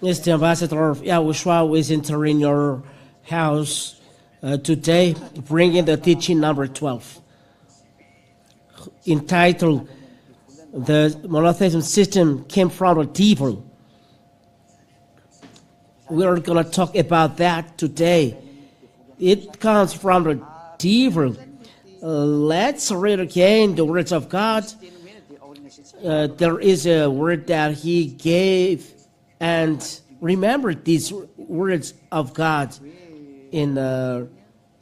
It's the ambassador of YAHOSHUAH who is entering your house today, bringing the teaching number 12, entitled "The Monotheism System Came from the Devil." We're going to talk about that today. It comes from the devil. Let's read again the words of God. There is a word that he gave, and remember these words of God in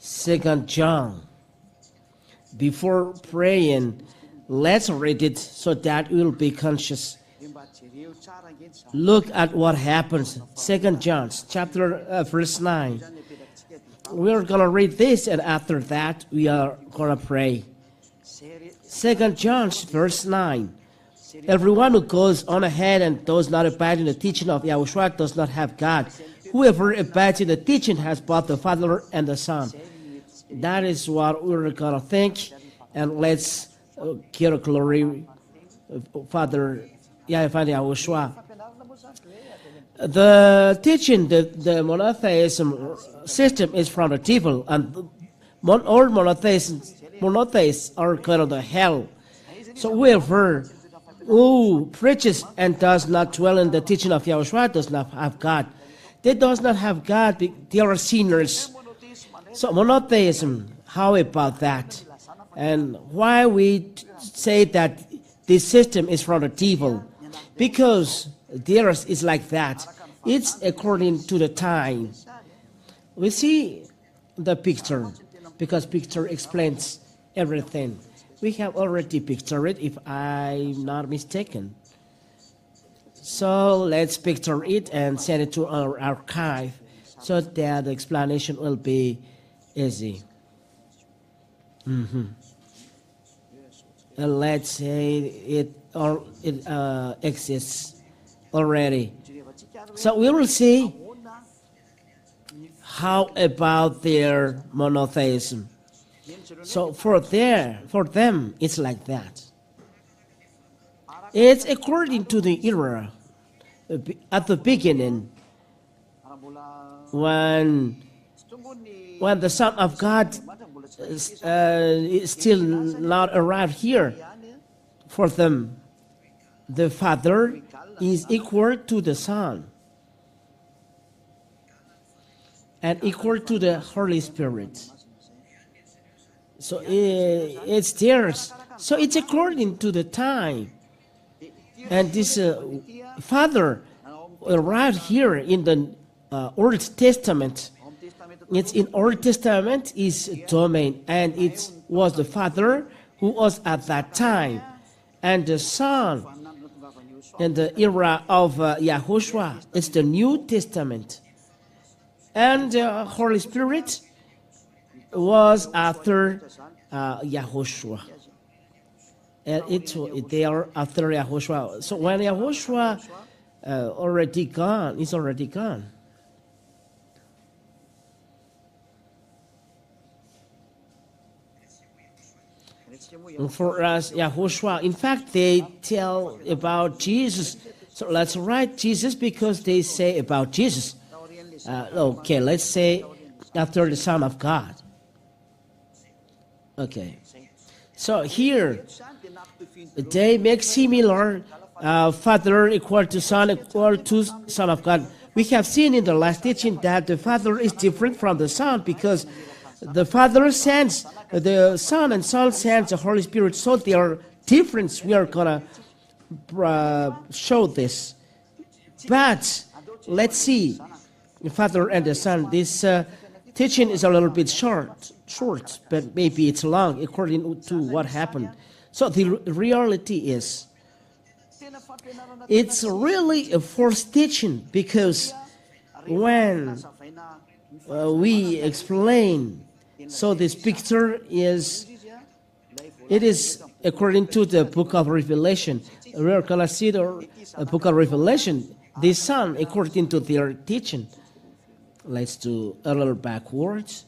2 John. Before praying, let's read it so that we'll be conscious. Look at what happens. 2 John chapter verse 9. We're going to read this, and after that we are going to pray. 2 John verse 9. Everyone who goes on ahead and does not abide in the teaching of YAHOSHUAH does not have God. Whoever abides in the teaching has both the Father and the Son. That is what we're going to think. And let's give glory, Father YAHOSHUAH. The teaching, the monotheism system is from the devil, and all monotheists are kind of the hell. So whoever who preaches and does not dwell in the teaching of YAHOSHUAH does not have God. They does not have God, they are sinners. So monotheism, how about that? And why we say that this system is from the devil? Because theirs is like that. It's according to the time. We see the picture, because picture explains everything. We have already pictured it, if I'm not mistaken. So let's picture it and send it to our archive so that the explanation will be easy. And let's say it exists already. So we will see how about their monotheism. So for them, it's like that. It's according to the era. At the beginning, when the Son of God is still not arrived here, for them, the Father is equal to the Son and equal to the Holy Spirit. So it's theirs. So it's according to the time. And this Father arrived here in the Old Testament. It's in Old Testament is domain, and it was the Father who was at that time, and the Son in the era of YAHOSHUAH. It's the New Testament, and the Holy Spirit was after YAHOSHUAH, and they are after YAHOSHUAH. So when YAHOSHUAH already gone, it's already gone. For us, YAHOSHUAH, in fact, they tell about Jesus. So let's write Jesus because they say about Jesus. Okay, let's say after the Son of God. Okay. So here, they make similar Father equal to Son equal to Son of God. We have seen in the last teaching that the Father is different from the Son because the Father sends the Son and Son sends the Holy Spirit. So they are different. We are going to show this. But let's see the Father and the Son. This teaching is a little bit short, but maybe it's long according to what happened. So the reality is, it's really a false teaching because when we explain, so this picture is, it is according to the book of Revelation. We're going to see the book of Revelation, the Son according to their teaching. Let's do a little backwards.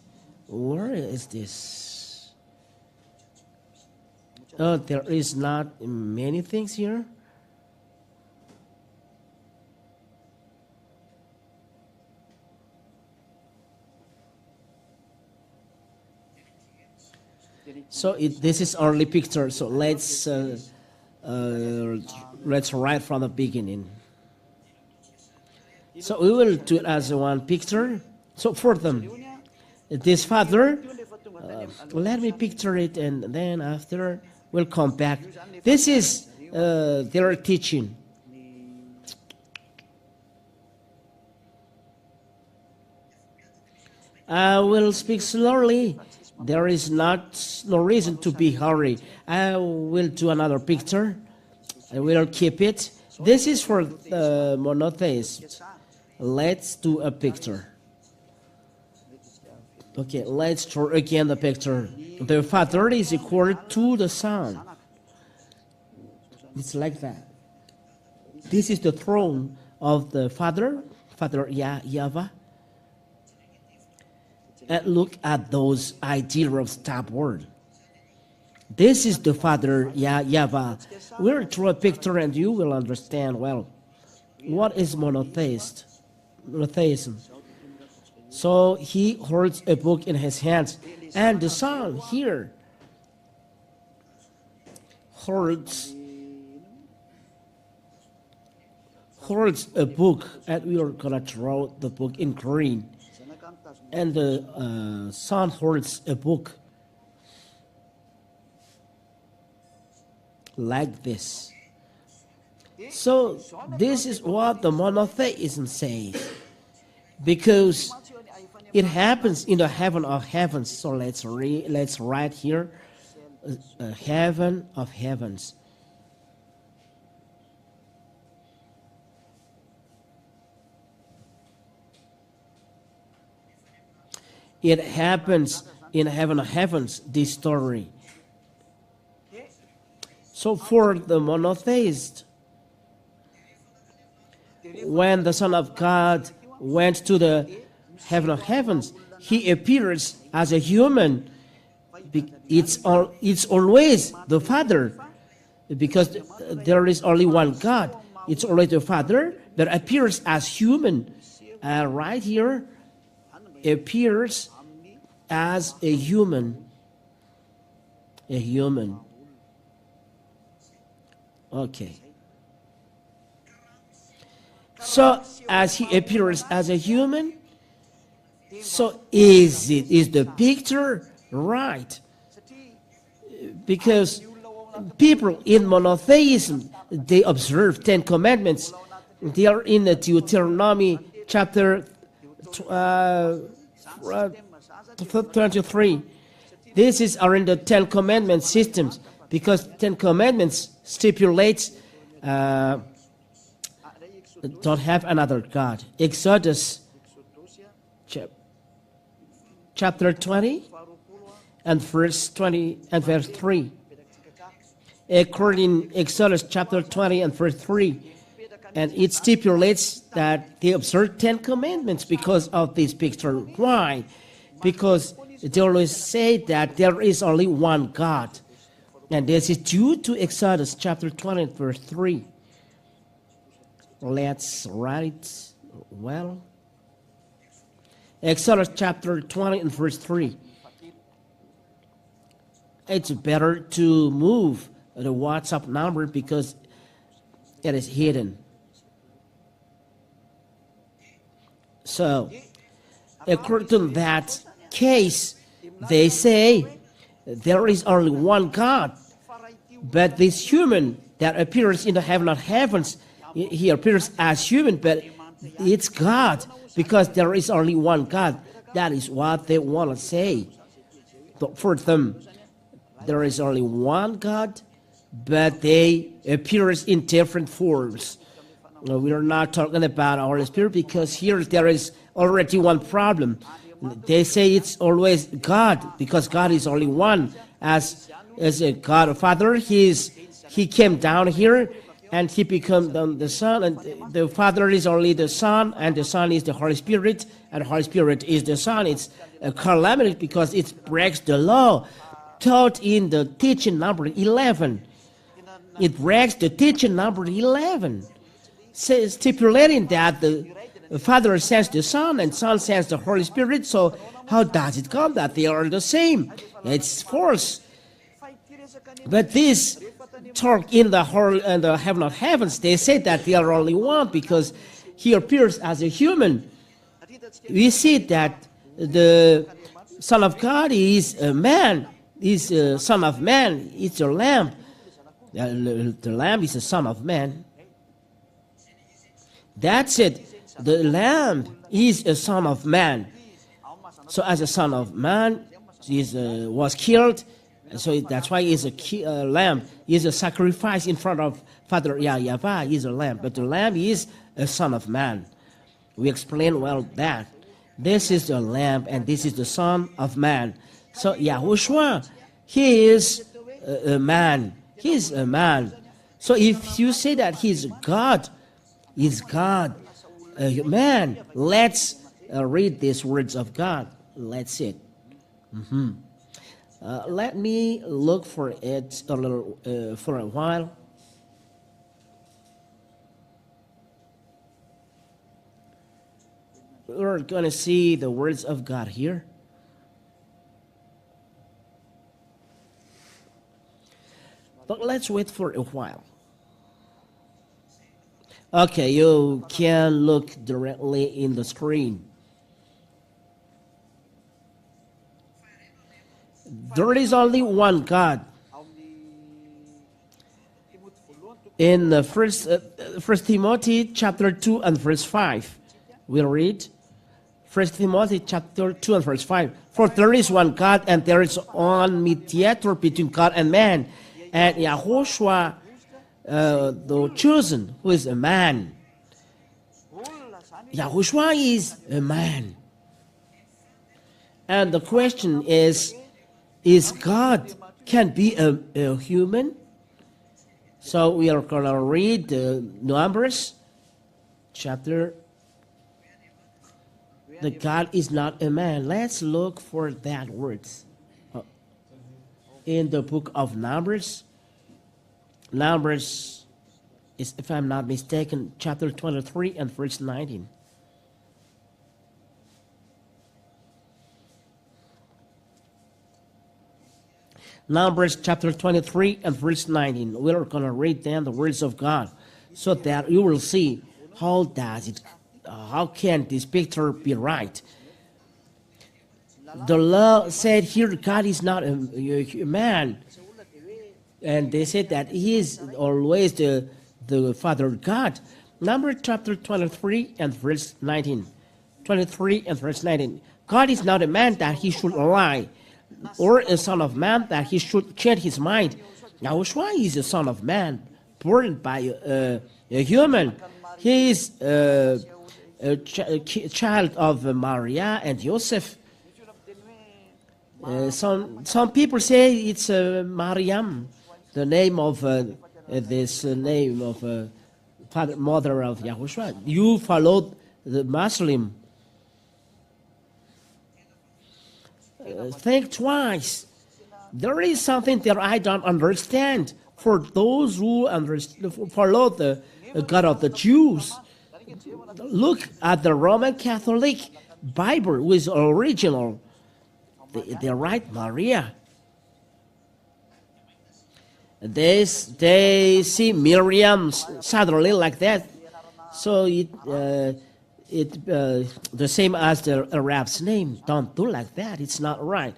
Where is this? Oh, there is not many things here. So this is only picture. So let's write from the beginning. So we will do it as one picture. So for them, this father, let me picture it, and then after we'll come back. This is their teaching. I will speak slowly. There is no reason to be hurried. I will do another picture. I will keep it. This is for the monotheists. Let's do a picture. Okay, let's draw again the picture. The Father is equal to the Son. It's like that. This is the throne of the Father, Father Yahweh. And look at those ideas of stab word. This is the Father Yahweh. We'll draw a picture and you will understand well. What is monotheism? So he holds a book in his hands, and the Son here holds a book, and we are gonna draw the book in green. And the Son holds a book like this. So this is what the monotheism says, because it happens in the heaven of heavens. So let's write here, heaven of heavens. It happens in heaven of heavens, this story. So for the monotheist, when the Son of God went to the heaven of heavens, he appears as a human. It's always the Father, because there is only one God. It's always the Father that appears as human. Right here, appears as a human. A human. Okay. So as he appears as a human, so is the picture right? Because people in monotheism, they observe 10 commandments. They are in the Deuteronomy chapter 23. These are in the 10 commandment systems, because 10 commandments stipulates don't have another God. Exodus chapter 20 and verse 20 and verse 3. According Exodus chapter 20 and verse 3, and it stipulates that they observe 10 commandments because of this picture. Why? Because they always say that there is only one God. And this is due to Exodus chapter 20 and verse 3. Let's write well. Exodus chapter 20 and verse 3. It's better to move the WhatsApp number because it is hidden. So, according to that case, they say there is only one God, but this human that appears in the heaven of heavens, he appears as human, but it's God, because there is only one God. That is what they want to say. But for them, there is only one God, but they appears in different forms. We are not talking about our Spirit, because here there is already one problem. They say it's always God, because God is only one. As a God Father, He came down here, and he became the Son, and the Father is only the Son, and the Son is the Holy Spirit, and the Holy Spirit is the Son. It's a calamity because it breaks the law taught in the teaching number 11. It breaks the teaching number 11, stipulating that the Father sends the Son and Son sends the Holy Spirit. So how does it come that they are the same? It's false. But this talk in the whole and the heaven of heavens, they say that they are only one because he appears as a human. We see that the Son of God is a man, is a Son of Man, it's a lamb. The lamb is a Son of Man. That's it. The lamb is a Son of Man. So as a Son of Man, he was killed. So that's why he's a lamb. He's a sacrifice in front of Father Yahweh. He's a lamb. But the lamb is a Son of Man. We explain well that. This is the lamb and this is the Son of Man. So YAHOSHUAH, he is a man. He is a man. So if you say that he's God, a man, let's read these words of God. Let's see it. Let me look for it a little for a while. We're going to see the words of God here. But let's wait for a while. Okay, you can look directly in the screen. There is only one God. In the First Timothy chapter 2 and verse 5, we'll read 1 Timothy chapter 2 and verse 5. For there is one God, and there is one mediator between God and man, and YAHOSHUAH, the chosen, who is a man. YAHOSHUAH is a man. And the question is God can be a human? So we are going to read the Numbers chapter. The God is not a man. Let's look for that words in the book of Numbers. Numbers is, if I'm not mistaken, chapter 23 and verse 19. Numbers chapter 23 and verse 19. We're going to read then the words of God so that you will see how can this picture be right. The law said here God is not a man. And they said that he is always the Father God. Numbers chapter 23 and verse 19. 23 and verse 19. God is not a man that he should lie, or a son of man that he should change his mind. YAHOSHUAH is a son of man, born by a human. He is a child of Maria and Joseph. Some people say it's Mariam, the name of name of mother of YAHOSHUAH. You followed the Muslim. Think twice. There is something that I don't understand. For those who follow the God of the Jews, look at the Roman Catholic Bible, which is original. They write Maria. They see Miriam suddenly like that. So the same as the Arab's name. Don't do like that. It's not right.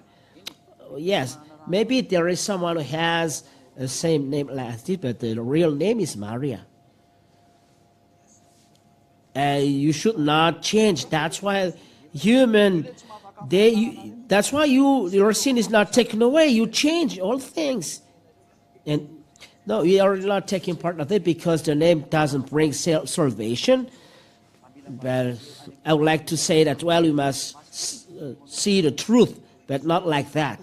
Yes, maybe there is someone who has the same name like this, but the real name is Maria. You should not change. That's why that's why your sin is not taken away. You change all things. And no, you are not taking part of it because the name doesn't bring salvation. But I would like to say that, well, you must see the truth, but not like that.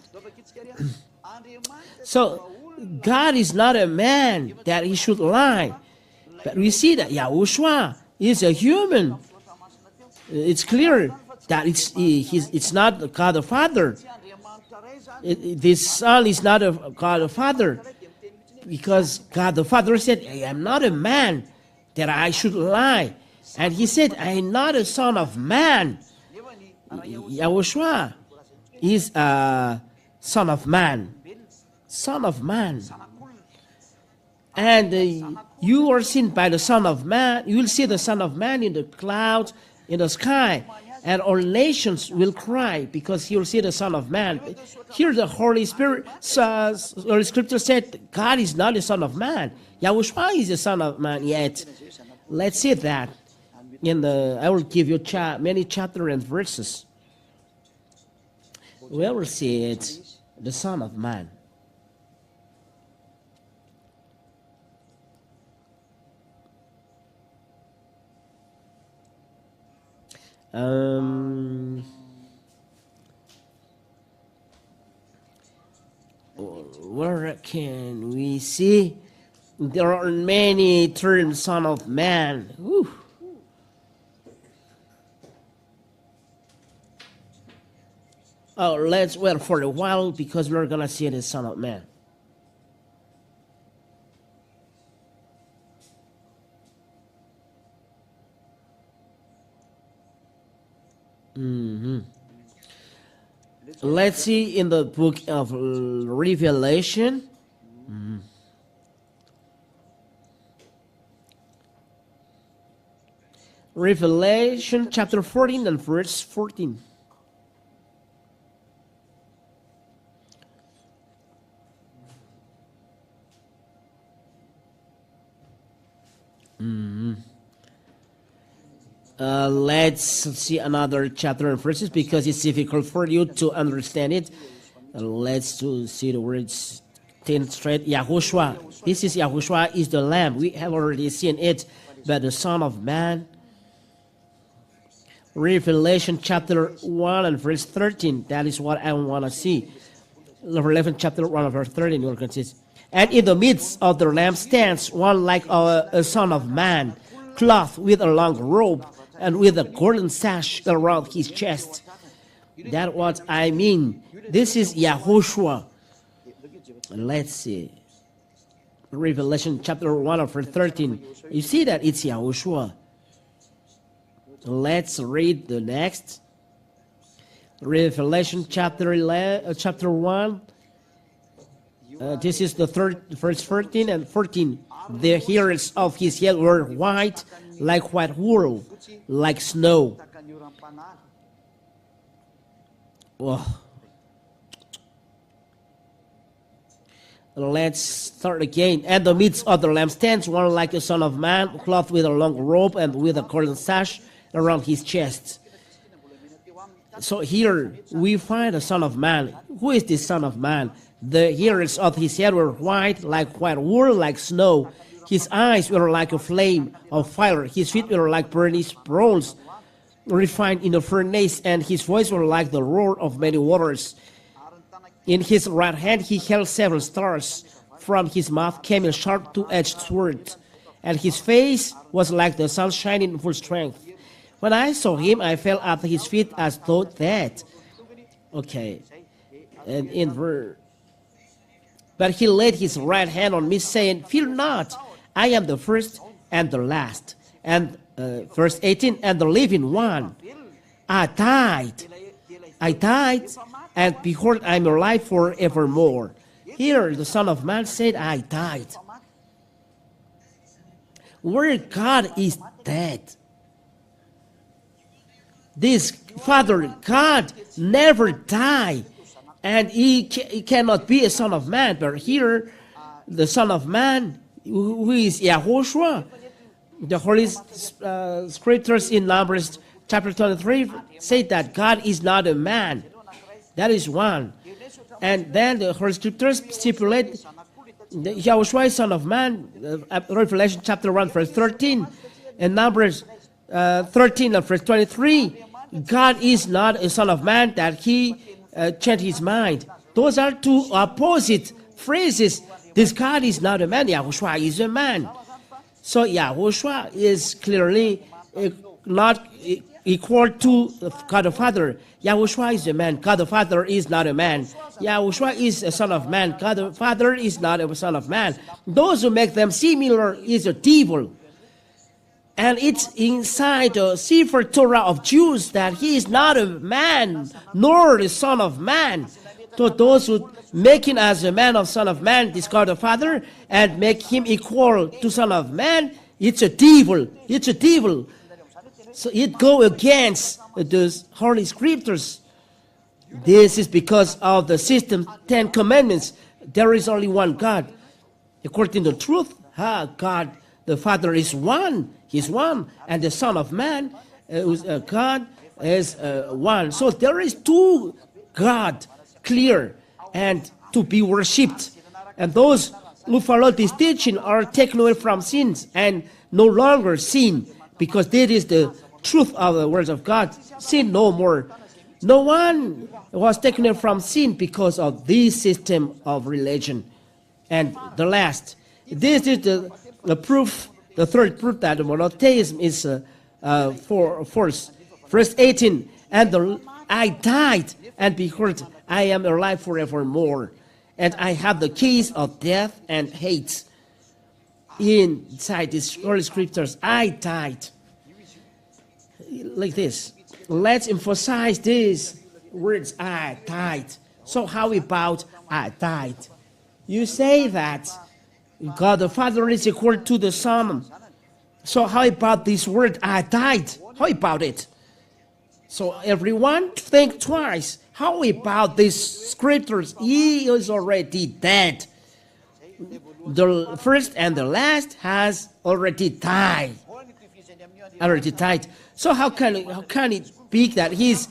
So, God is not a man that he should lie. But we see that YAHOSHUAH is a human. It's clear that it's not God the Father. This Son is not a God the Father. Because God the Father said, I am not a man that I should lie. And he said, I am not a son of man. YAHOSHUAH is a son of man. Son of Man. And you are seen by the Son of Man. You will see the Son of Man in the clouds, in the sky. And all nations will cry because he will see the Son of Man. Here the Holy Spirit, the Scripture said, God is not the Son of Man. Yahushua is the Son of Man yet. Let's see that. I will give you many chapters and verses. We will see it, the Son of Man. Where can we see? There are many terms, Son of Man. Whew. Oh, let's wait for a while because we're gonna see the Son of Man. Let's see in the book of Revelation. Revelation chapter 14 and verse 14. Let's see another chapter and verses because it's difficult for you to understand it. Let's see the words 10 straight. YAHOSHUAH. This is YAHOSHUAH is the Lamb. We have already seen it. But the Son of Man. Revelation chapter 1 and verse 13. That is what I want to see. Revelation chapter 1 and verse 13. You will consider. And in the midst of the Lamb stands one like a Son of Man, clothed with a long robe and with a golden sash around his chest. That's what I mean. This is YAHOSHUAH. Let's see. Revelation chapter 1 verse 13. You see that it's YAHOSHUAH. Let's read the next. Revelation chapter 1. This is the verse 13 and 14. The hairs of his head were white, like white wool, like snow. Oh. Let's start again. And the midst of the Lamb stands one like a Son of Man, clothed with a long robe and with a golden sash around his chest. So here we find a Son of Man. Who is this Son of Man? The hairs of his head were white, like white wool, like snow. His eyes were like a flame of fire. His feet were like burnished bronze, refined in a furnace, and his voice was like the roar of many waters. In his right hand he held 7 stars. From his mouth came a sharp two-edged sword, and his face was like the sun shining in full strength. When I saw him, I fell at his feet as though dead. Okay. And in verse... But he laid his right hand on me, saying, Fear not, I am the first and the last. And verse 18, and the living one. I died, and behold, I am alive forevermore. Here the Son of Man said, I died. Where God is dead. This Father God never died. And he cannot be a Son of Man. But here, the Son of Man, who is YAHOSHUAH, the Holy Scriptures in Numbers chapter 23 say that God is not a man. That is one. And then the Holy Scriptures stipulate the YAHOSHUAH is Son of Man, Revelation chapter 1 verse 13, and Numbers 13 and verse 23, God is not a Son of Man that he change his mind. Those are two opposite phrases. This God is not a man. YAHOSHUAH is a man. So YAHOSHUAH is clearly not equal to God the Father. YAHOSHUAH is a man. God the Father is not a man. YAHOSHUAH is a Son of Man. God the Father is not a Son of Man. Those who make them similar is a devil. And it's inside the Sefer Torah of Jews that he is not a man, nor the Son of Man. To those who make him as a man of son of man, discard the Father, and make him equal to son of man, it's a devil. It's a devil. So it go against the Holy Scriptures. This is because of the system, 10 Commandments. There is only one God. According to truth, God, the Father is one. He's one. And the Son of Man, God, is one. So there is two God, clear, and to be worshipped. And those who follow this teaching are taken away from sins and no longer sin, because this is the truth of the words of God. Sin no more. No one was taken away from sin because of this system of religion. And the last, this is the proof, the third proof that monotheism is false. Verse 18, I died, and behold, I am alive forevermore, and I have the keys of death and hate. Inside these Holy Scriptures, I died. Like this. Let's emphasize these words, I died. So how about I died? You say that God the Father is equal to the Son. So how about this word, I died? How about it? So everyone think twice. How about these scriptures? He is already dead. The first and the last has already died. So how can it be that he's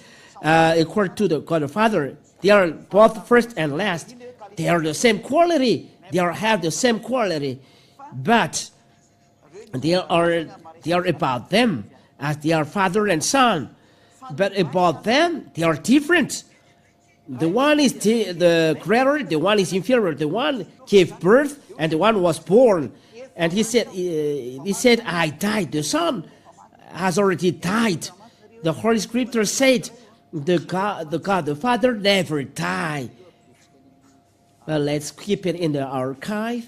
equal to the God the Father? They are both first and last. They are the same quality. They have the same quality, but they are about them as they are Father and Son. But about them, they are different. The one is the creator, the one is inferior. The one gave birth, and the one was born. And he said, I died. The Son has already died. The Holy Scripture said, the God the Father never died. Well, let's keep it in the archive.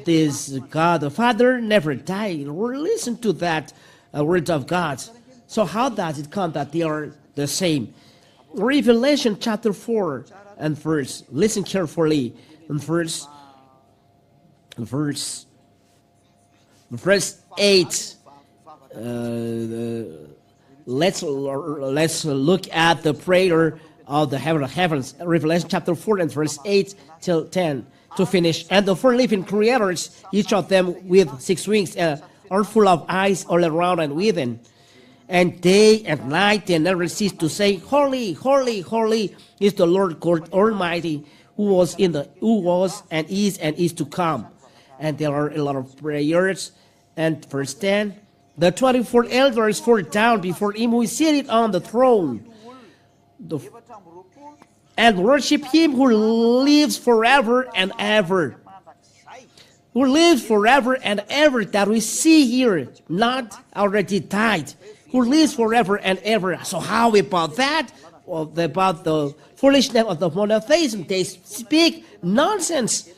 This God the Father never died. Listen to that word of God. So how does it come that they are the same? Revelation chapter 4 and verse. Listen carefully. And verse 8. Let's look at the prayer of the heavens. Revelation chapter 4 and verse 8 till 10 to finish. And the four living creators, each of them with 6 wings, are full of eyes all around and within. And day and night they never cease to say, Holy, holy, holy is the Lord God Almighty, who was and is to come. And there are a lot of prayers. And verse 10, the 24 elders fall down before him who is seated on the throne, and worship him who lives forever and ever. Who lives forever and ever, that we see here, not already died. Who lives forever and ever. So how about that? Well, about the foolishness of the monotheism. They speak nonsense.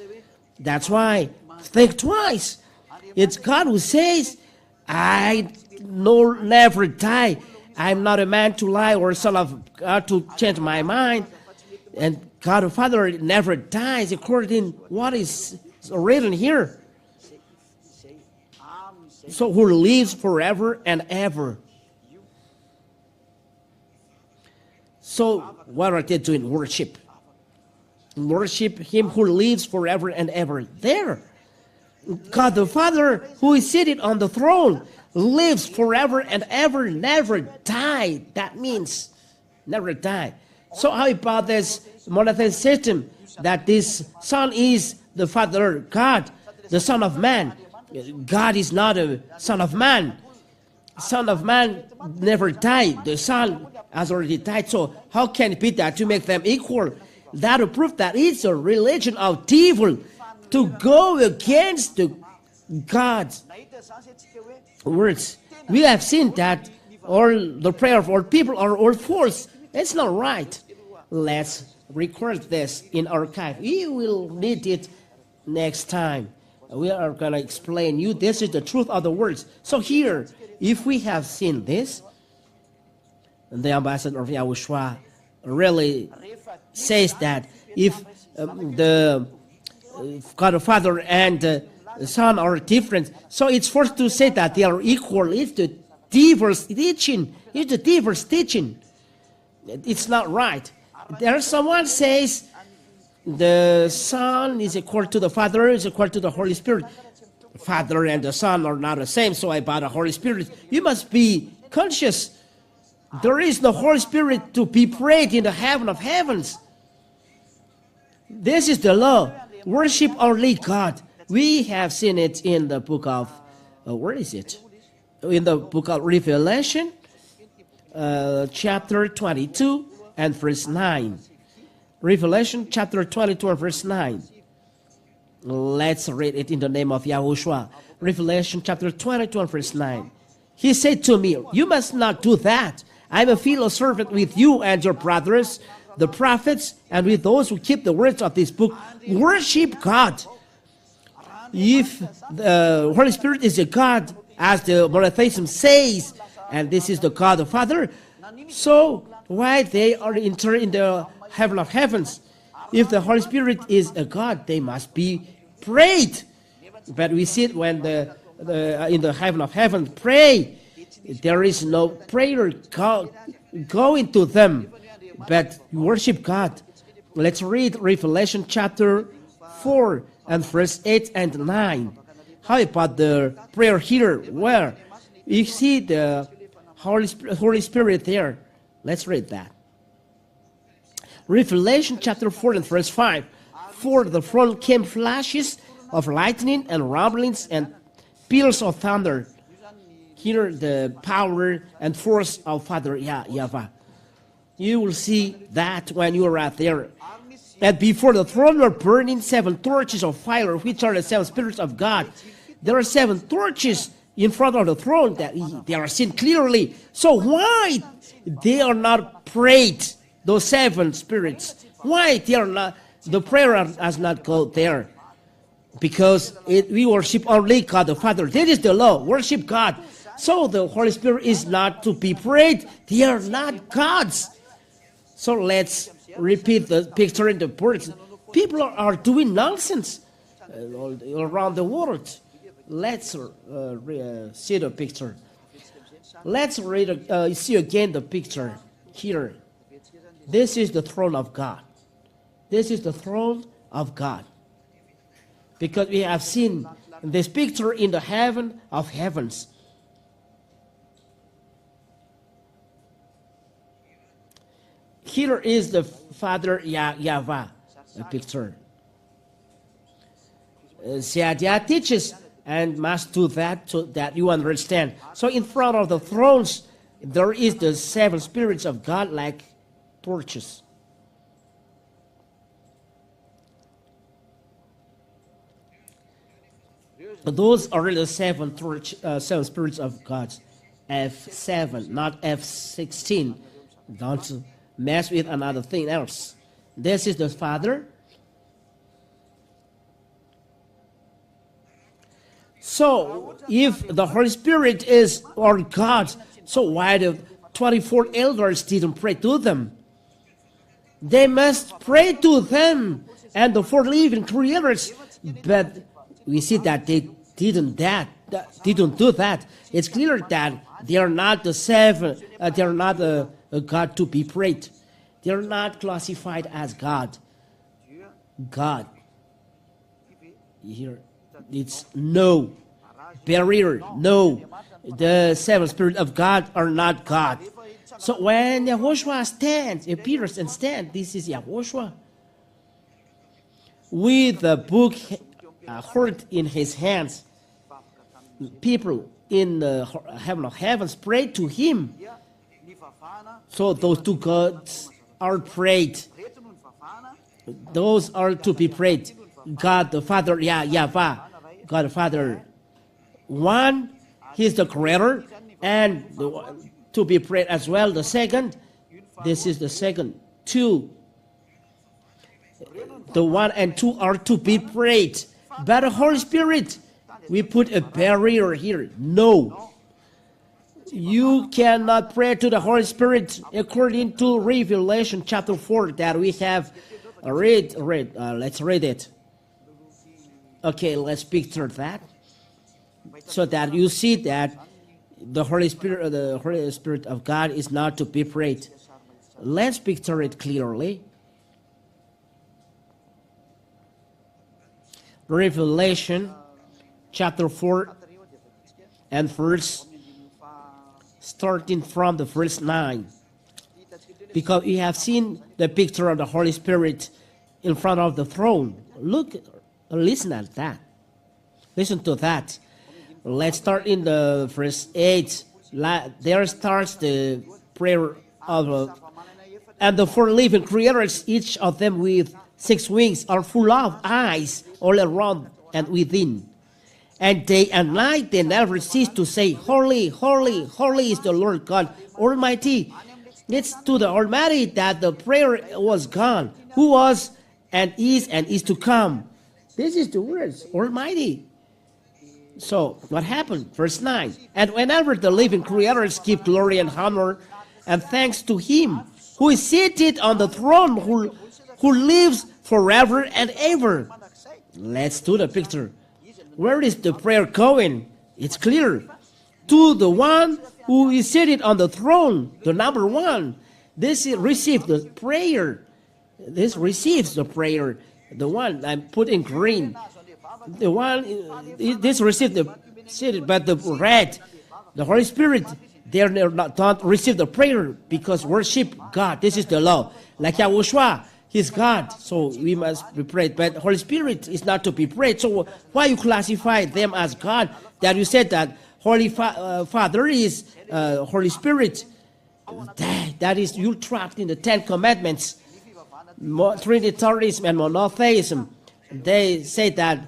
That's why, think twice. It's God who says, I never die. I'm not a man to lie or son of God to change my mind. And God the Father never dies according to what is written here. So who lives forever and ever. So what are they doing? Worship. Worship him who lives forever and ever. There. God the Father, who is seated on the throne, lives forever and ever, never die. That means never die. So how about this monotheistic system that this Son is the Father God, the Son of Man? God is not a Son of Man. Son of Man never died. The Son has already died. So how can it be that to make them equal? That will prove that it's a religion of devil to go against the God's words. We have seen that all the prayer of all people are all false. It's not right. Let's record this in archive. We will need it next time. We are going to explain you this is the truth of the words. So here, if we have seen this, the ambassador of YAHOSHUAH really says that if the God the Father and the Son are different, so it's forced to say that they are equal. It's the diverse teaching. It's the diverse teaching. It's not right. There's someone says the Son is equal to the Father, is equal to the Holy Spirit. Father and the Son are not the same, so about the Holy Spirit, you must be conscious. There is no Holy Spirit to be prayed in the heaven of heavens. This is the law. Worship only God. We have seen it in the book of, where is it? In the book of Revelation, chapter 22 and verse 9. Revelation chapter 22 and verse 9. Let's read it in the name of YAHOSHUAH. Revelation chapter 22 and verse 9. He said to me, you must not do that. I am a fellow servant with you and your brothers, the prophets, and with those who keep the words of this book. Worship God. If the Holy Spirit is a God, as the MONOTHEISM says, and this is the God the Father, so why they are entered in the heaven of heavens? If the Holy Spirit is a God, they must be prayed. But we see it when in the heaven of heaven pray, there is no prayer going to them, but worship God. Let's read Revelation chapter 4 and verse 8 and 9. How about the prayer here? Where you see the Holy Spirit there. Let's read that. Revelation chapter 4 and verse 5. For the throne came flashes of lightning and rumblings and peals of thunder. Here the power and force of Father Yahweh. You will see that when you are out there. And before the throne were burning 7 torches of fire, which are the 7 spirits of God. There are 7 torches in front of the throne that they are seen clearly. So why they are not prayed? Those 7 spirits, why they are not? The prayer has not gone there, because we worship only God the Father. That is the law. Worship God. So the Holy Spirit is not to be prayed. They are not gods. So let's repeat the picture in the words. People are doing nonsense all around the world. Let's see the picture. Let's see again the picture here. This is the throne of God. This is the throne of God. Because we have seen this picture in the heaven of heavens. Here is the Father Yahweh, a picture. Ziadia teaches and must do that so that you understand. So in front of the thrones, there is the 7 spirits of God like torches. Those are the 7 spirits of God. F7, not F16. Don't mess with another thing else. This is the Father. So, if the Holy Spirit is our God, so why the 24 elders didn't pray to them? They must pray to them and the 4 living creators, but we see that they didn't do that. It's clear that they are not the 7. They are not a God to be prayed. They are not classified as God. God. Here, it's no barrier. No, the 7 spirits of God are not God. So when YAHOSHUAH stands, appears and stands, this is YAHOSHUAH. With the book heard in his hands, people in the heaven of heavens pray to him. So those 2 gods are prayed. Those are to be prayed. God the Father, Yahweh, God the Father. 1, he is the creator, and to be prayed as well. The second, this is the second. 2, the 1 and 2 are to be prayed. But the Holy Spirit, we put a barrier here. No. You cannot pray to the Holy Spirit according to Revelation chapter 4 that we have read. Let's read it. Okay, let's picture that, so that you see that the Holy Spirit of God is not to be prayed. Let's picture it clearly. Revelation chapter 4 and verse starting from the verse 9. Because we have seen the picture of the Holy Spirit in front of the throne. Listen at that. Listen to that. Let's start in the verse 8. There starts the prayer of and the four living creatures, each of them with 6 wings, are full of eyes all around and within. And day and night they never cease to say, Holy, holy, holy is the Lord God Almighty. It's to the Almighty that the prayer was gone, who was and is to come. This is the words, Almighty. So what happened? Verse 9. And whenever the living creators give glory and honor and thanks to Him who is seated on the throne, who lives forever and ever. Let's do the picture. Where is the prayer going? It's clear. To the one who is seated on the throne, the number one. This receives the prayer. This receives the prayer. The one I put in green. The one, this receives the seated, but the red, the Holy Spirit, they don't receive the prayer because worship God. This is the law. Like YAHOSHUAH, He's God, so we must be prayed. But Holy Spirit is not to be prayed. So why you classify them as God? That you said that Holy Father is Holy Spirit. That is, you trapped in the 10 Commandments. Trinitarianism and monotheism. They say that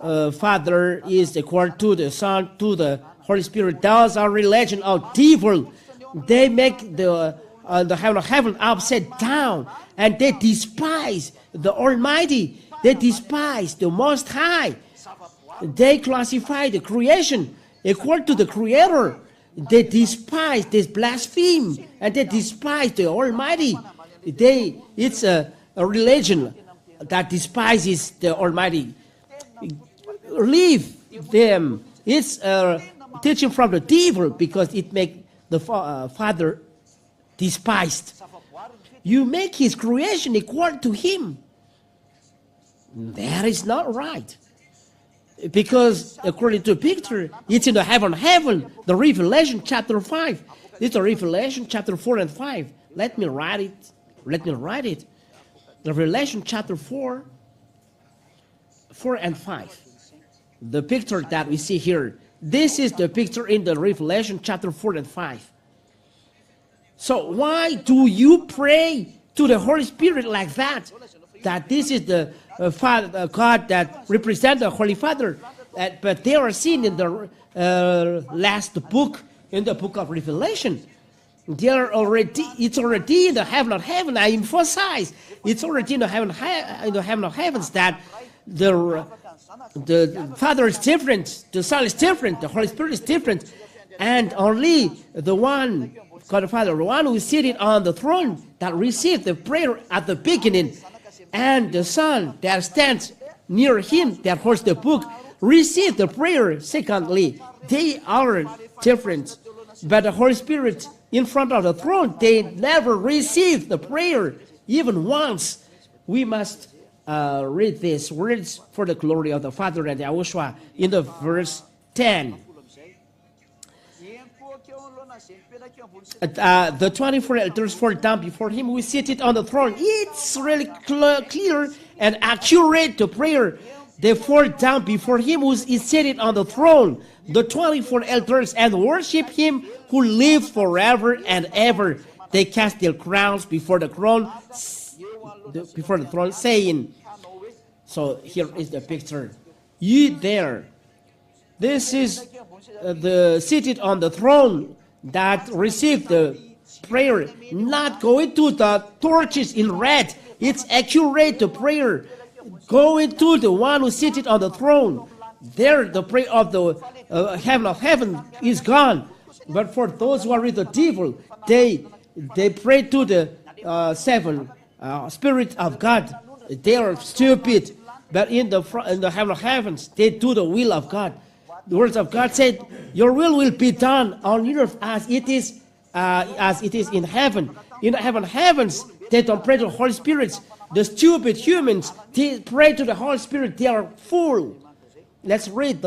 Father is equal to the Son, to the Holy Spirit. Those are religion of devil. They make the heaven of heaven upside down, and they despise the Almighty. They despise the Most High. They classify the creation equal to the Creator. They despise, they blaspheme, and they despise the Almighty. It's a religion that despises the Almighty. Leave them. It's a teaching from the devil because it makes the Father despised. You make His creation equal to Him. That is not right. Because according to the picture, it's in the heaven, the Revelation chapter 5. It's the Revelation chapter 4 and 5. Let me write it. The Revelation chapter 4 and 5. The picture that we see here. This is the picture in the Revelation chapter 4 and 5. So why do you pray to the Holy Spirit like that? That this is the Father, God that represents the Holy Father. But they are seen in the last book, in the book of Revelation. It's already in the heaven of heaven. I emphasize, it's already in the heaven of heavens that the Father is different, the Son is different, the Holy Spirit is different, and only the one, God the Father, the one who is seated on the throne that received the prayer at the beginning, and the Son that stands near Him that holds the book, received the prayer secondly. They are different, but the Holy Spirit in front of the throne, they never received the prayer even once. We must read these words for the glory of the Father and YAHOSHUAH in the verse 10. The 24 elders fall down before Him who is seated on the throne. It's really clear and accurate, the prayer. They fall down before Him who is seated on the throne, the 24 elders, and worship Him who lives forever and ever. They cast their crowns before the throne, saying, so here is the picture. Ye there. This is the seated on the throne that received the prayer, not going to the torches in red. It's accurate, the prayer. Going to the one who is seated on the throne. There, the prayer of the heaven of heaven is gone. But for those who are with the devil, they pray to the seven Spirit of God. They are stupid. But in the heaven of heavens, they do the will of God. The words of God said, "Your will be done on earth as it is in heaven." In the heavens, they don't pray to the Holy Spirit. The stupid humans, they pray to the Holy Spirit. They are fool. Let's read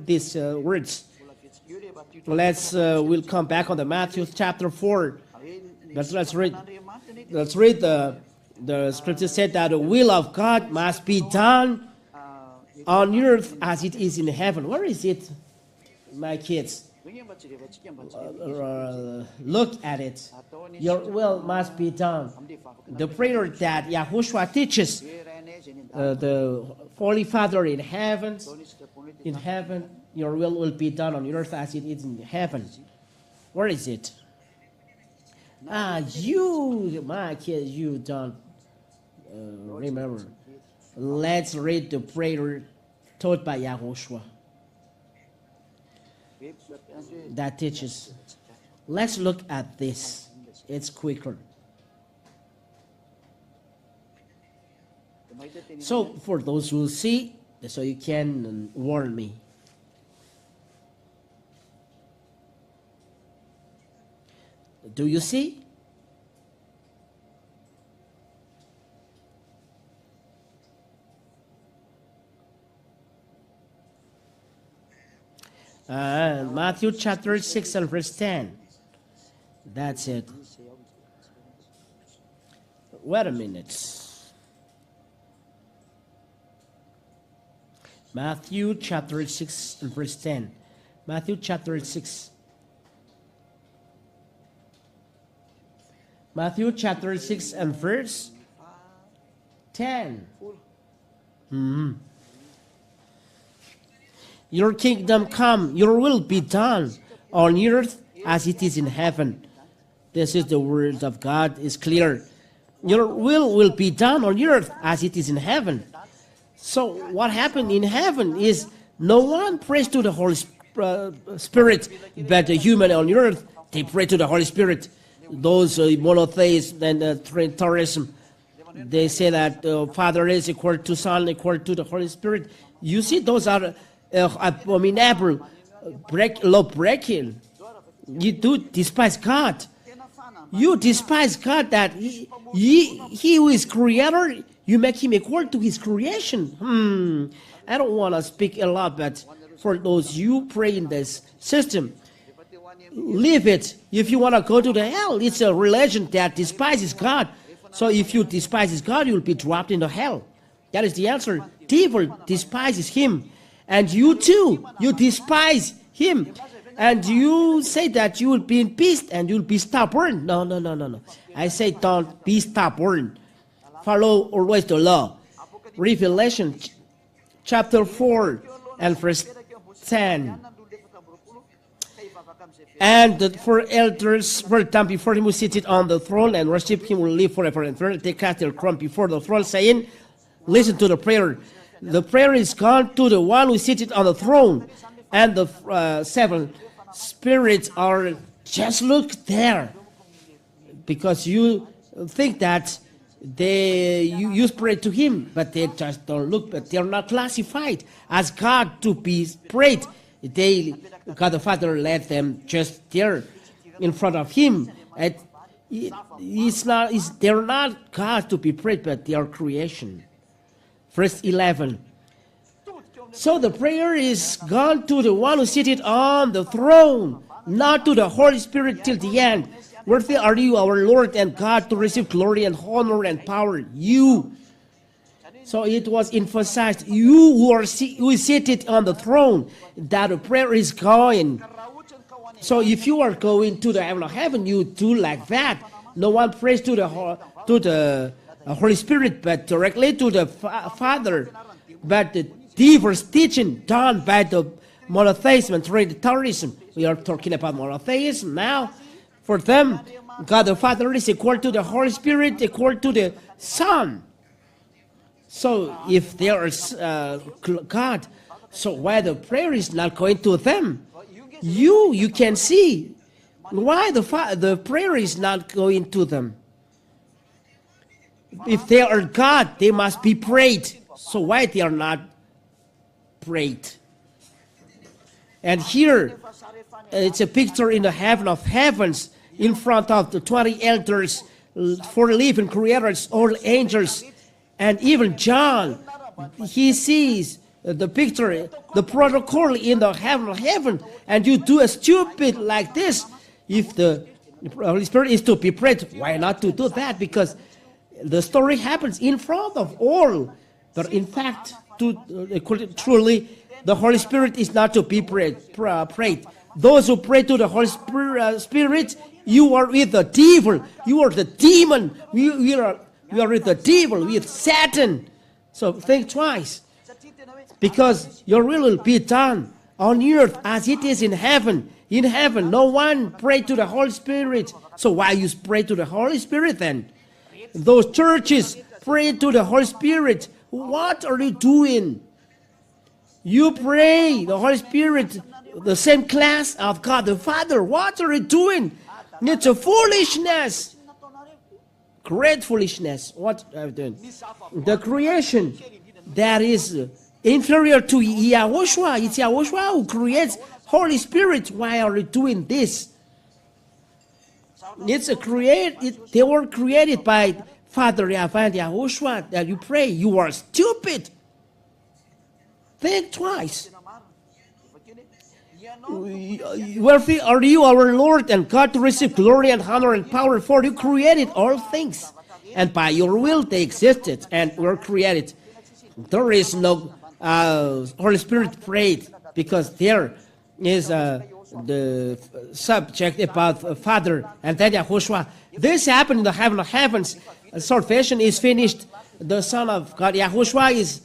these words. We'll come back on the Matthew chapter 4. But let's read the scripture said that the will of God must be done on earth as it is in heaven. Where is it, my kids? Look at it. Your will must be done. The prayer that YAHOSHUAH teaches, the Holy Father in heaven, your will be done on earth as it is in heaven. Where is it? You, my kids, you don't remember. Let's read the prayer taught by YAHOSHUAH that teaches. Let's look at this. It's quicker. So for those who see, so you can warn me. Do you see? Matthew chapter 6 and verse 10. That's it. Wait a minute. Matthew chapter 6 and verse 10. Matthew chapter 6. Matthew chapter 6 and verse 10. Your kingdom come, your will be done on earth as it is in heaven. This is the word of God, is clear. Your will be done on earth as it is in heaven. So what happened in heaven is no one prays to the Holy Spirit, but the human on earth, they pray to the Holy Spirit. Those monotheists and Trinitarianism, they say that Father is equal to Son, equal to the Holy Spirit. You see, those are abominable, law breaking. You do despise God. You despise God that he who is creator, you make him equal to his creation. I don't want to speak a lot, but for those you pray in this system, leave it. If you want to go to the hell, it's a religion that despises God. So if you despise God, you'll be dropped into hell. That is the answer. Devil despises him. And you too, you despise him. And you say that you will be in peace and you'll be stubborn. No. I say don't be stubborn. Follow always the law. Revelation chapter 4 and verse 10. And the four elders fell down before him who seated on the throne and worship him, will live forever and ever. They cast their crown before the throne, saying, listen to the prayer. The prayer is gone to the one who is seated on the throne. And the seven spirits are just look there. Because you think that you pray to him, but they just don't look, but they are not classified as God to be prayed. God the Father let them just there in front of him. And they're not God to be prayed, but they are creation. Verse 11. So the prayer is gone to the one who is seated on the throne, not to the Holy Spirit till the end. Worthy are you, our Lord and God, to receive glory and honor and power. You. So it was emphasized, you who is seated on the throne, that the prayer is going. So if you are going to the heaven of heaven, you do like that. No one prays to the Holy Spirit, but directly to the Father. But the diverse teaching done by the monotheism and Trinitarianism. We are talking about monotheism now. For them, God the Father is equal to the Holy Spirit, equal to the Son. So if there is God, so why the prayer is not going to them? You can see why the prayer is not going to them. If they are God, they must be prayed. So why they are not prayed? And here, it's a picture in the heaven of heavens in front of the 20 elders, 4 living creators, all angels, and even John. He sees the picture, the protocol in the heaven of heaven, and you do a stupid like this. If the Holy Spirit is to be prayed, why not to do that? Because the story happens in front of all. But in fact, truly, the Holy Spirit is not to be prayed. Those who pray to the Holy Spirit, you are with the devil. You are the demon. We are with the devil, with Satan. So think twice. Because your will be done on earth as it is in heaven. In heaven, no one pray to the Holy Spirit. So why you pray to the Holy Spirit then? Those churches pray to the Holy Spirit. What are you doing? You pray the Holy Spirit, the same class of God the Father. What are you doing? It's a foolishness. Great foolishness. What are you doing? The creation that is inferior to YAHOSHUAH. It's YAHOSHUAH who creates Holy Spirit. Why are you doing this? They were created by Father Yahweh and YAHOSHUAH. That you pray, you are stupid. Think twice. Worthy are you, our Lord and God, to receive glory and honor and power, for you created all things, and by your will they existed and were created. There is no Holy Spirit prayed, because there is the subject about Father and then YAHOSHUAH. This happened in the heaven of heavens. Salvation is finished. The Son of God, YAHOSHUAH, is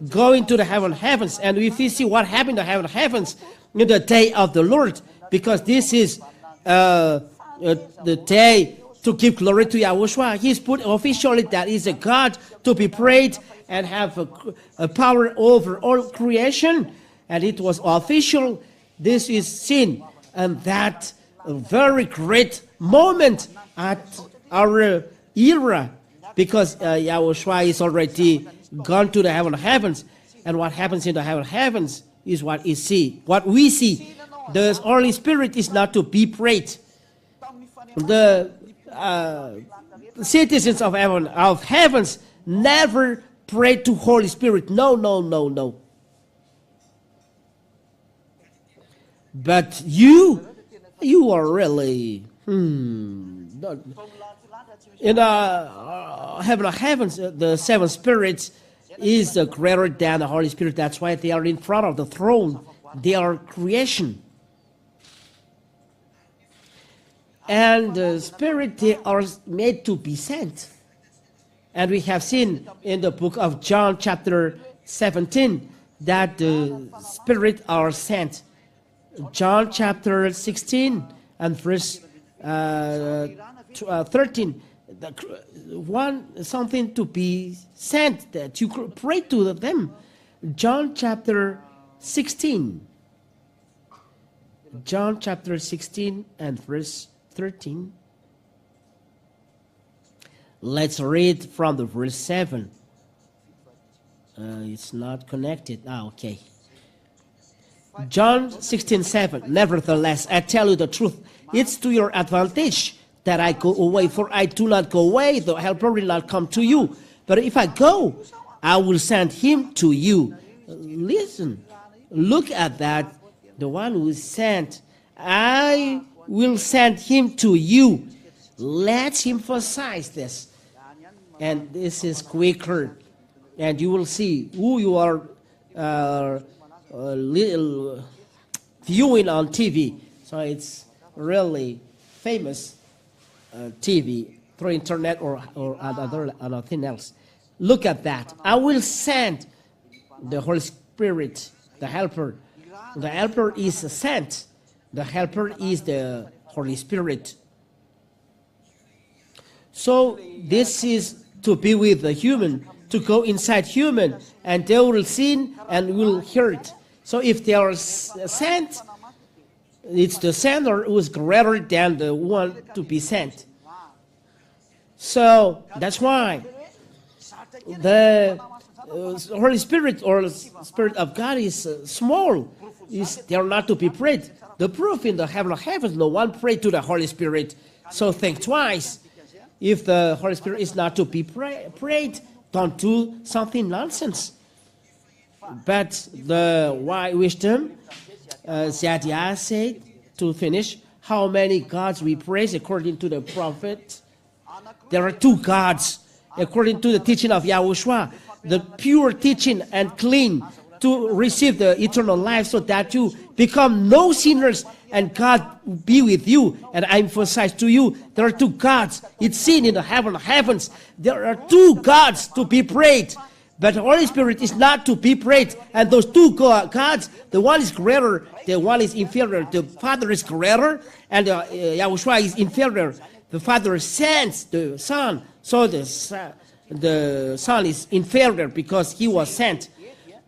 going to the heaven of heavens. And if you see what happened in the heaven of heavens in the day of the Lord, because this is the day to give glory to YAHOSHUAH. He's put officially that is a God to be prayed and have a power over all creation. And it was official. This is seen, and that a very great moment at our era, because YAHOSHUAH is already gone to the heaven of heavens, and what happens in the heaven of heavens is what we see. The Holy Spirit is not to be prayed. The citizens of heavens never pray to Holy Spirit. No, no, no, no. But you are really in the heaven of heavens. The 7 spirits is greater than the Holy Spirit. That's why they are in front of the throne. They are creation. And the Spirit, they are made to be sent. And we have seen in the book of John chapter 17 that the Spirit are sent. John chapter 16 and verse 13. Something to be sent, that you pray to them. John chapter 16. John chapter 16 and verse 13. Let's read from the verse 7. It's not connected. Okay. John 16:7. Nevertheless, I tell you the truth. It's to your advantage that I go away, for I do not go away, the helper will not come to you. But if I go, I will send him to you. Listen, look at that. The one who is sent, I will send him to you. Let's emphasize this. And this is quicker. And you will see who you are viewing on TV. So it's really famous TV through internet or anything else. Look at that. I will send the Holy Spirit, the helper. The helper is sent. The helper is the Holy Spirit. So this is to be with the human, to go inside human, and they will sin and will hurt. So if they are sent, It's the sender who is greater than the one to be sent. So that's why the Holy Spirit or Spirit of God is small. They are not to be prayed. The proof in the heaven of heavens, no one prayed to the Holy Spirit. So think twice. If the Holy Spirit is not to be prayed, don't do something nonsense. But the wise wisdom, Ziadia said, to finish, how many gods we praise according to the prophet? There are 2 gods, according to the teaching of YAHOSHUAH, the pure teaching and clean to receive the eternal life so that you become no sinners and God be with you. And I emphasize to you, there are 2 gods. It's seen in the heaven of heavens. There are 2 gods to be prayed. But the Holy Spirit is not to be prayed. And those 2 gods, the one is greater, the one is inferior. The Father is greater, and YAHOSHUAH is inferior. The Father sends the Son, so the Son is inferior because he was sent.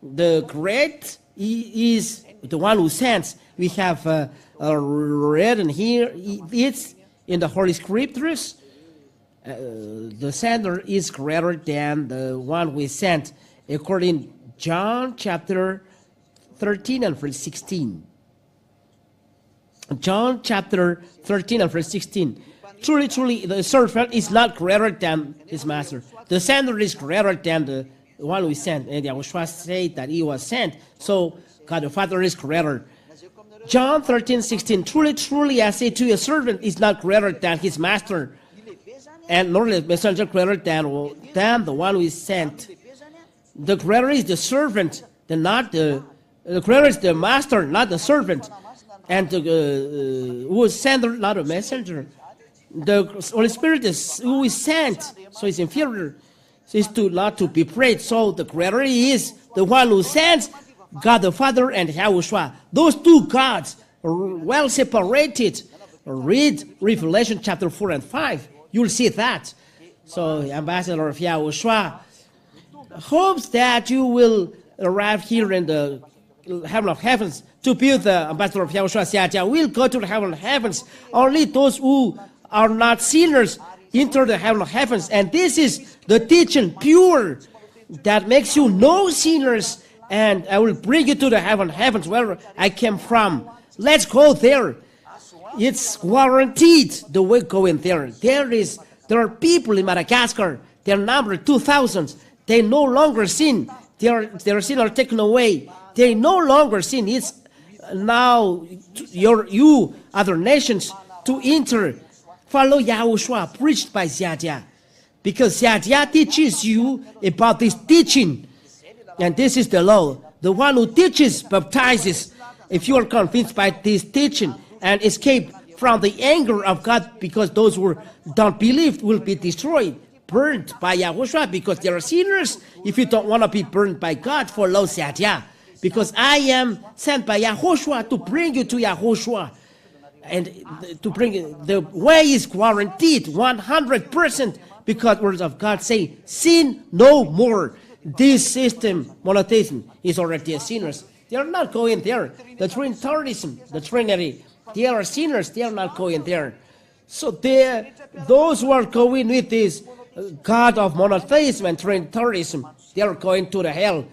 The great is the one who sends. We have read and here it's in the Holy Scriptures. The sender is greater than the one we sent, according John chapter 13 and verse 16. John chapter 13 and verse 16. Truly, truly, the servant is not greater than his master. The sender is greater than the one we sent. And YAHOSHUAH said that he was sent. So God the Father is greater. John 13:16. Truly, truly, I say to you, a servant is not greater than his master, and nor the messenger greater than the one who is sent. The greater is the servant, the greater is the master, not the servant, and who is sent, not a messenger. The Holy Spirit is who is sent, so it's inferior. So it's not to be praised. So the greater is the one who sends, God the Father and YAHOSHUAH. Those 2 gods are well separated. Read Revelation chapter 4 and 5. You'll see that. So Ambassador of YAHOSHUAH hopes that you will arrive here in the heaven of heavens to be the Ambassador of YAHOSHUAH. Ziadia will go to the heaven of heavens. Only those who are not sinners enter the heaven of heavens. And this is the teaching pure that makes you no sinners. And I will bring you to the heaven of heavens where I came from. Let's go there. It's guaranteed the way going there. There are people in Madagascar. Their number 2,000. They no longer sin. Their sin are taken away. They no longer sin. It's now you other nations to enter. Follow YAHOSHUAH preached by Ziadia, because Ziadia teaches you about this teaching, and this is the law. The one who teaches baptizes. If you are convinced by this teaching and escape from the anger of God, because those who don't believe will be destroyed, burned by YAHOSHUAH, because they are sinners. If you don't want to be burned by God, follow Ziadia, because I am sent by YAHOSHUAH to bring you to YAHOSHUAH. And to bring the way is guaranteed 100%, because words of God say, sin no more. This system, monotheism, is already a sinners. They are not going there. The Trinitarianism, the Trinity, they are sinners. They are not going there. So those who are going with this God of monotheism and Trinitarianism, they are going to the hell.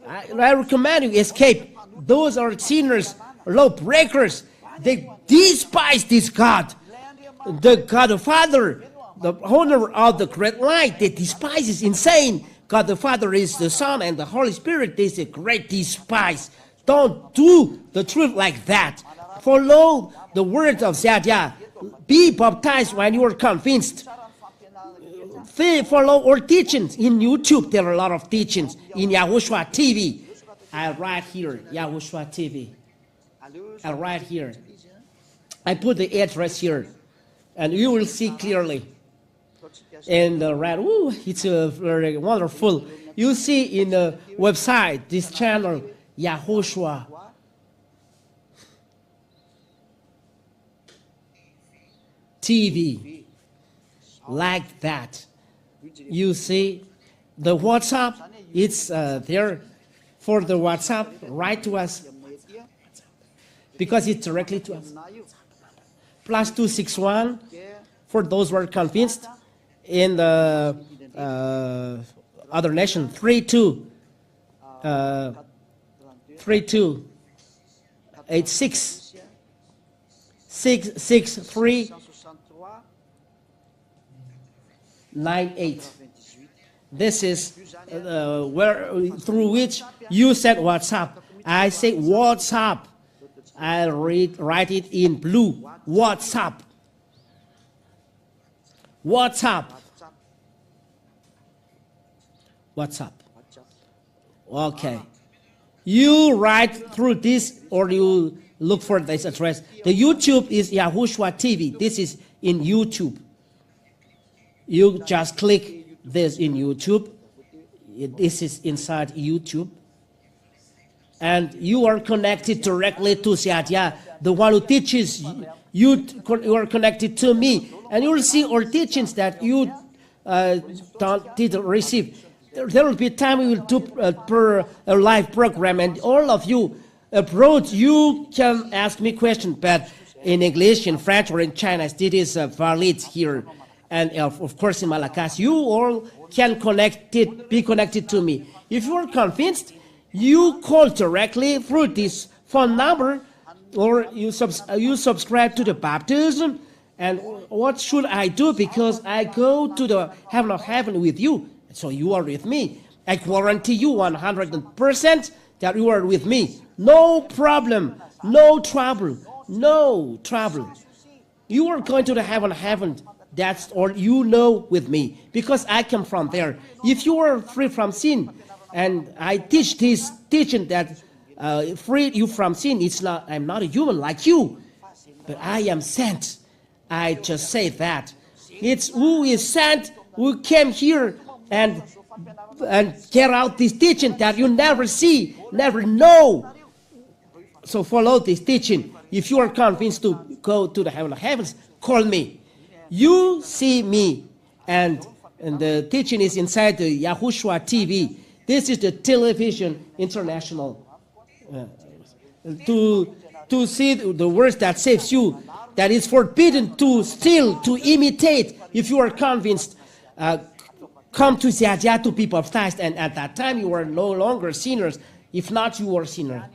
I recommend you escape. Those are sinners, lawbreakers. They despise this God, the God the Father, the owner of the great light. They despise is insane. God the Father is the Son, and the Holy Spirit is a great despise. Don't do the truth like that. Follow the words of Ziadia. Be baptized when you are convinced. Follow our teachings in YouTube. There are a lot of teachings in YAHOSHUAH TV. I write here, YAHOSHUAH TV. I write here. I put the address here, and you will see clearly. And right, it's very wonderful. You see in the website, this channel, YAHOSHUAH. TV, like that. You see the WhatsApp, it's there for the WhatsApp. Write to us. because it's directly to us. Plus 261 for those who are convinced. In the other nation, 3286 663 98. This is through which you said WhatsApp. I say WhatsApp. I write it in blue. WhatsApp. WhatsApp. WhatsApp. Okay. You write through this or you look for this address. The YouTube is YAHOSHUAH TV. This is in YouTube. You just click this in YouTube. This is inside YouTube. And you are connected directly to Siatia, the one who teaches you are connected to me. And you will see our teachings that you didn't receive. There will be time we will do a live program, and all of you abroad, you can ask me questions, but in English, in French, or in Chinese, it is valid here. And of course in Malagasy, you all can be connected to me. If you are convinced, you call directly through this phone number, or you subscribe to the baptism. And what should I do? Because I go to the heaven of heaven with you. So you are with me. I guarantee you 100% that you are with me. No problem, no trouble, no trouble. You are going to the heaven of heaven. That's all you know with me, because I come from there. If you are free from sin, and I teach this teaching that free you from sin, I'm not a human like you, but I am sent. I just say that. It's who is sent, who came here and get out this teaching that you never see, never know. So follow this teaching. If you are convinced to go to the heaven of heavens, call me. You see me, and the teaching is inside the YAHOSHUAH TV. This is the television international. To see the words that saves you, that is forbidden to steal, to imitate. If you are convinced, come to Ziadia to be baptized, and at that time you are no longer sinners. If not, you are sinner.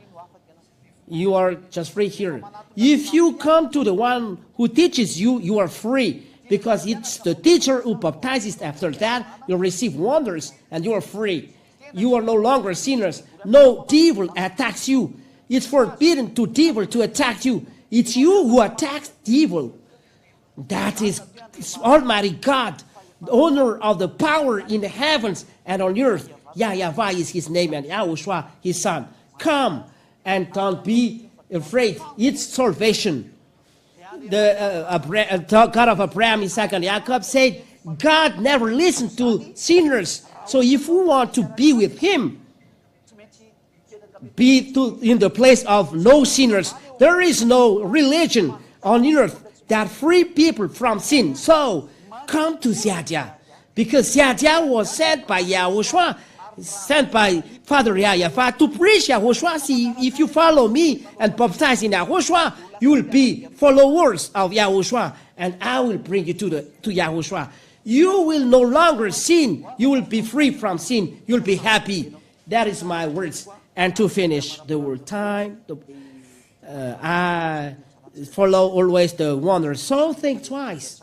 You are just free here. If you come to the one who teaches you, you are free, because it's the teacher who baptizes. After that, you receive wonders, and you are free. You are no longer sinners. No devil attacks you. It's forbidden to devil to attack you. It's you who attacks devil. That is Almighty God, the owner of the power in the heavens and on earth. Yahweh is his name, and YAHOSHUAH his son. Come and don't be afraid. It's salvation. The God of Abraham, Isaac, and Jacob said, God never listened to sinners. So if you want to be with him, be in the place of no sinners. There is no religion on earth that free people from sin. So come to Ziadia, because Ziadia was sent by YAHOSHUAH, sent by Father Yahweh to preach YAHOSHUAH. See, if you follow me and baptize in YAHOSHUAH, you will be followers of YAHOSHUAH, and I will bring you to YAHOSHUAH. You will no longer sin. You will be free from sin. You will be happy. That is my words. And to finish the word time, I follow always the wonder. So think twice.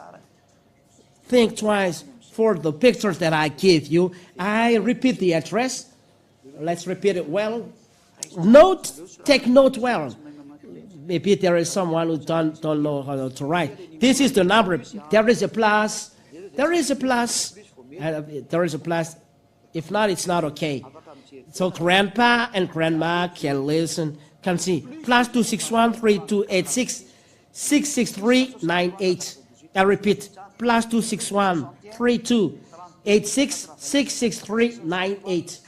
Think twice for the pictures that I give you. I repeat the address. Let's repeat it well. Take note well. Maybe there is someone who don't know how to write. This is the number. There is a plus. There is a plus. There is a plus. If not, it's not okay. So grandpa and grandma can listen, can see. Plus 261 3286 66398. I repeat. Plus 261 3286 66398.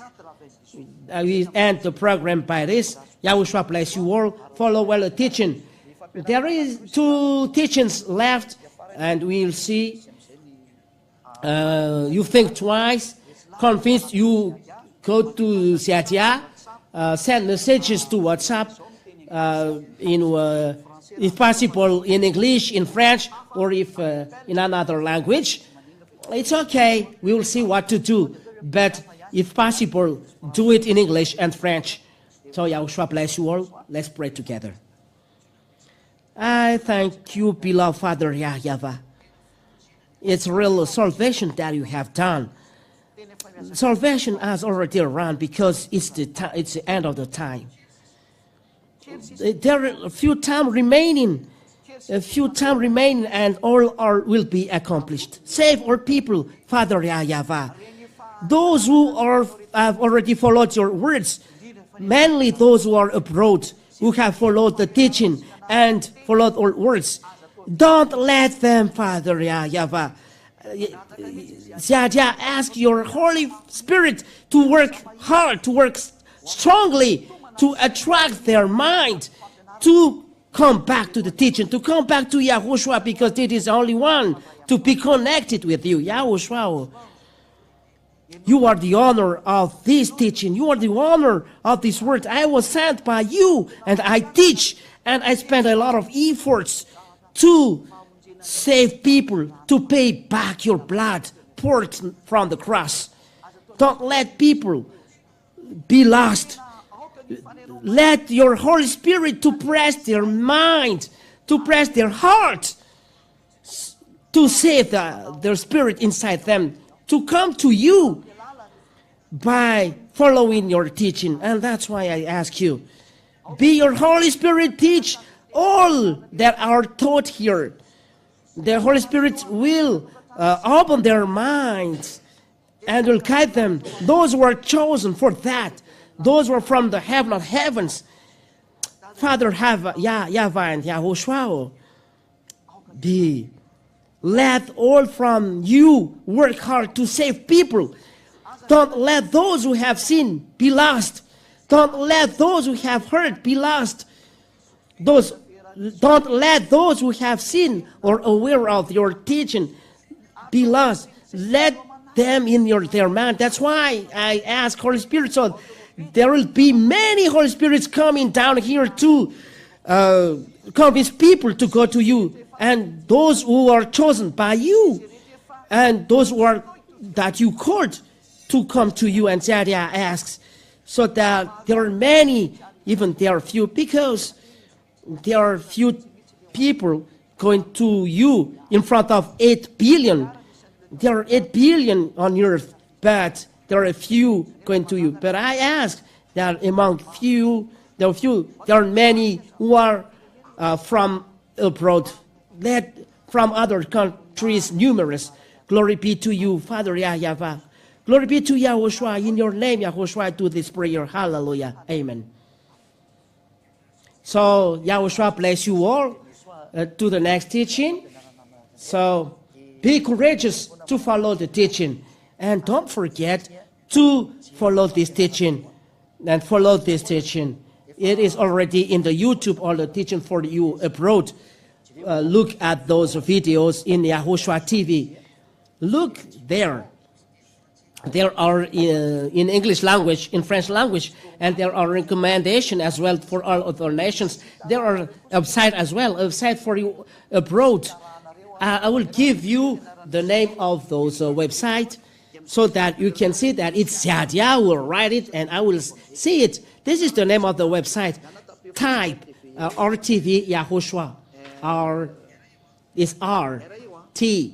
We end the program by this. YAHOSHUAH bless you all. Follow well the teaching. There is 2 teachings left, and we'll see. You think twice. Convinced, you go to Ziadia, send messages to WhatsApp, if possible, in English, in French, or if in another language. It's okay. We will see what to do. But if possible, do it in English and French. So Yahushua bless you all. Let's pray together. I thank you, beloved Father Yahweh. It's real salvation that you have done. Salvation has already run because it's the end of the time. There are a few time remaining, and all will be accomplished. Save our people, Father Yahweh. Those who have already followed your words, mainly those who are abroad, who have followed the teaching and followed our words. Don't let them, Father Yahweh. Ask your Holy Spirit to work hard, to work strongly, to attract their mind, to come back to the teaching, to come back to Yahushua, because it is the only one to be connected with you. Yahushua, you are the owner of this teaching. You are the owner of this word. I was sent by you, and I teach, and I spend a lot of efforts to save people, to pay back your blood poured from the cross. Don't let people be lost. Let your Holy Spirit to press their mind, to press their heart, to save their spirit inside them, to come to you by following your teaching. And that's why I ask you, be your Holy Spirit, teach all that are taught here. The Holy Spirit will open their minds and will guide them. Those who are chosen for that, those who are from the heaven of heavens. Father, have Yahweh and Yahushua be. Let all from you work hard to save people. Don't let those who have sinned be lost. Don't let those who have heard be lost. Don't let those who have sinned or aware of your teaching be lost. Let them in their mind. That's why I ask Holy Spirit, so there will be many Holy Spirits coming down here to convince people to go to you, and those who are chosen by you, and those who are that you called to come to you. And Zadia asks, so that there are many, even there are few, because there are few people going to you in front of 8 billion. There are 8 billion on earth, but there are a few going to you. But I ask that among there are many who are from abroad, from other countries, numerous. Glory be to you, Father Yahweh. Glory be to Yahushua. In your name, Yahushua, I do this prayer. Hallelujah. Amen. So, Yahushua bless you all to the next teaching. So, be courageous to follow the teaching. And don't forget to follow this teaching. And follow this teaching. It is already in the YouTube, all the teaching for you abroad. Look at those videos in Yahushua TV. Look there. There are in English language, in French language, and there are recommendations as well for all other nations. There are website as well, a website for you abroad. I will give you the name of those websites so that you can see that it's Yadia. I will write it and I will see it. This is the name of the website. Type RTV Yahushua. R is RTV.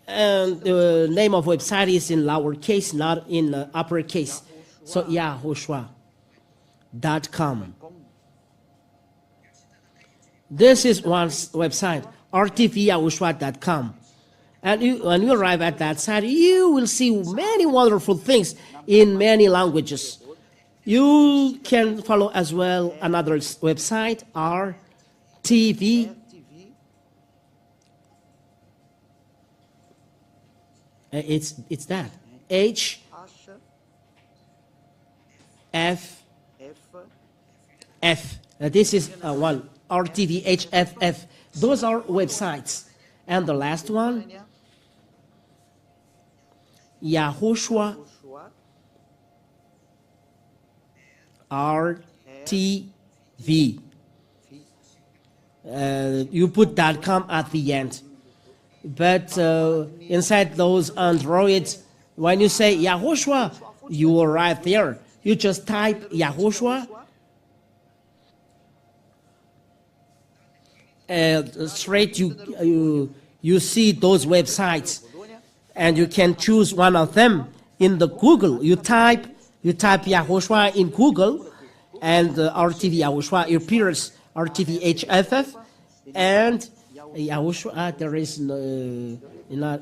And the name of website is in lowercase, not in uppercase. So YAHOSHUAH.com. This is one website, rtvyahushua.com. And when you arrive at that site, you will see many wonderful things in many languages. You can follow as well another website, RTV. It's that. H F F. This is one. RTVHFF. Those are websites. And the last one, Yahushua RTV. You put .com at the end. But inside those Androids, when you say Yahoshua, you are right there. You just type Yahoshua, and straight you see those websites, and you can choose one of them. In the Google, you type Yahoshua in Google, and RTV Yahoshua appears, RTVHFF, and Yahoshua. There is not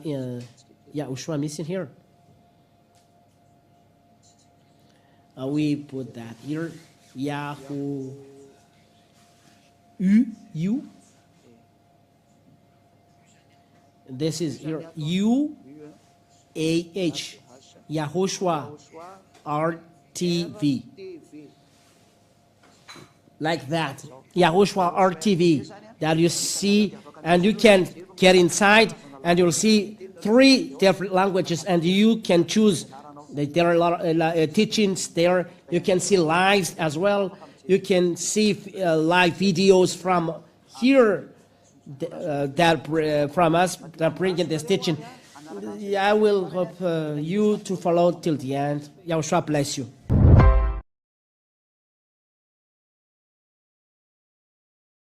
Yahoshua missing here. We put that here. Yahoo. U. This is here. UAH. Yahoshua RTV. Like that. Yahoshua RTV. That you see, and you can get inside, and you'll see 3 different languages, and you can choose. There are a lot of teachings there. You can see lives as well. You can see live videos from here from us that bring in this teaching. I will hope you to follow till the end. Yahushua bless you.